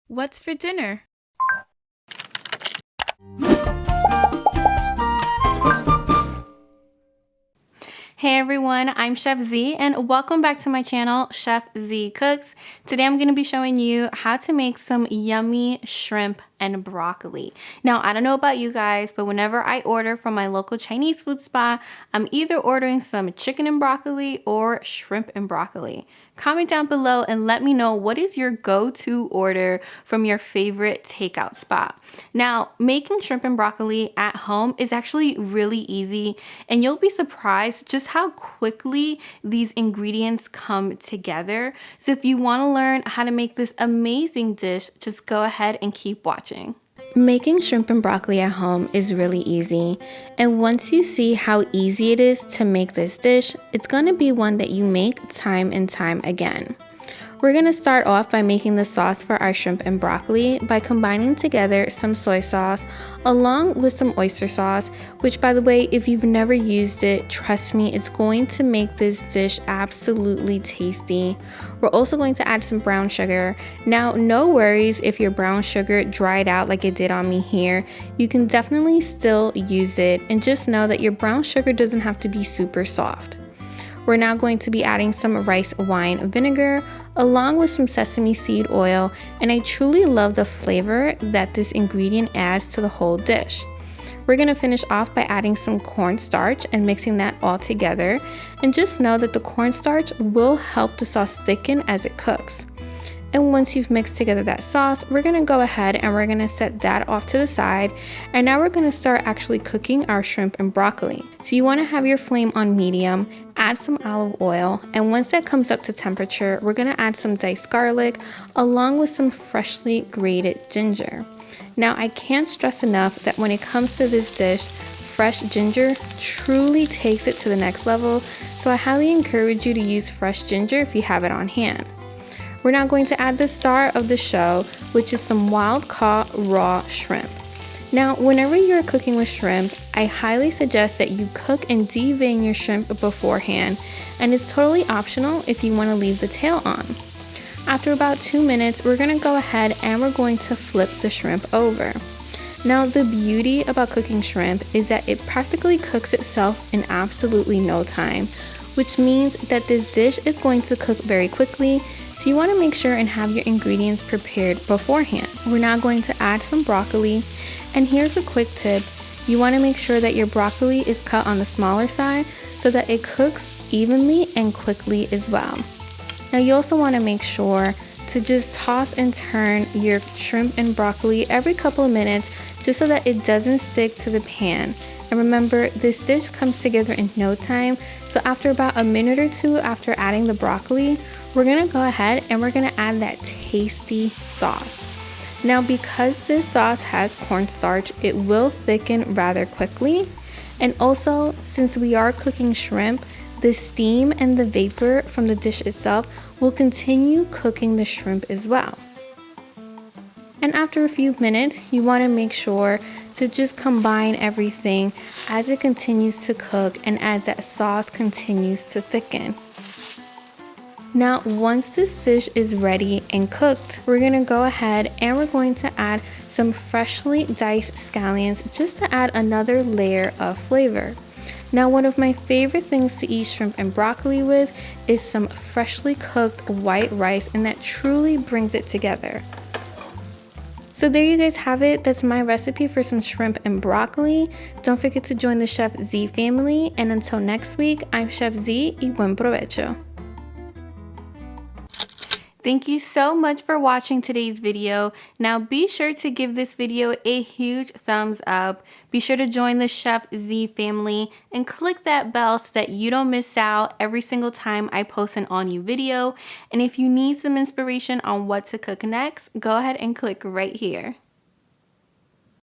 What's for dinner? Hey everyone, I'm Chef Zee and welcome back to my channel, Chef Zee Cooks. Today I'm going to be showing you how to make some yummy shrimp and broccoli. Now, I don't know about you guys, but whenever I order from my local Chinese food spot, I'm either ordering some chicken and broccoli or shrimp and broccoli. Comment down below and let me know what is your go-to order from your favorite takeout spot. Now, making shrimp and broccoli at home is actually really easy, and you'll be surprised just how quickly these ingredients come together. So if you want to learn how to make this amazing dish, just go ahead and keep watching. Making shrimp and broccoli at home is really easy, and once you see how easy it is to make this dish, it's going to be one that you make time and time again. We're going to start off by making the sauce for our shrimp and broccoli by combining together some soy sauce along with some oyster sauce, which, by the way, if you've never used it, trust me, it's going to make this dish absolutely tasty. We're also going to add some brown sugar. Now, no worries if your brown sugar dried out like it did on me here. You can definitely still use it, and just know that your brown sugar doesn't have to be super soft. We're now going to be adding some rice wine vinegar along with some sesame seed oil, and I truly love the flavor that this ingredient adds to the whole dish. We're going to finish off by adding some cornstarch and mixing that all together, and just know that the cornstarch will help the sauce thicken as it cooks. And once you've mixed together that sauce, we're going to go ahead and we're going to set that off to the side. And now we're going to start actually cooking our shrimp and broccoli. So you want to have your flame on medium, add some olive oil, and once that comes up to temperature, we're going to add some diced garlic along with some freshly grated ginger. Now, I can't stress enough that when it comes to this dish, fresh ginger truly takes it to the next level. So I highly encourage you to use fresh ginger if you have it on hand. We're now going to add the star of the show, which is some wild-caught raw shrimp. Now, whenever you're cooking with shrimp, I highly suggest that you cook and devein your shrimp beforehand, and it's totally optional if you want to leave the tail on. After about 2 minutes, we're going to go ahead and we're going to flip the shrimp over. Now, the beauty about cooking shrimp is that it practically cooks itself in absolutely no time, which means that this dish is going to cook very quickly. So you want to make sure and have your ingredients prepared beforehand. We're now going to add some broccoli, and here's a quick tip. You want to make sure that your broccoli is cut on the smaller side so that it cooks evenly and quickly as well. Now you also want to make sure to just toss and turn your shrimp and broccoli every couple of minutes just so that it doesn't stick to the pan. And remember, this dish comes together in no time, so after about a minute or two after adding the broccoli, we're going to go ahead and we're going to add that tasty sauce. Now, because this sauce has cornstarch, it will thicken rather quickly. And also, since we are cooking shrimp, the steam and the vapor from the dish itself will continue cooking the shrimp as well. And after a few minutes, you want to make sure to just combine everything as it continues to cook and as that sauce continues to thicken. Now, once this dish is ready and cooked, we're going to go ahead and we're going to add some freshly diced scallions just to add another layer of flavor. Now, one of my favorite things to eat shrimp and broccoli with is some freshly cooked white rice, and that truly brings it together. So there you guys have it. That's my recipe for some shrimp and broccoli. Don't forget to join the Chef Zee family, and until next week, I'm Chef Zee y buen provecho. Thank you so much for watching today's video. Now be sure to give this video a huge thumbs up. Be sure to join the Chef Zee family and click that bell so that you don't miss out every single time I post an all new video. And if you need some inspiration on what to cook next, go ahead and click right here.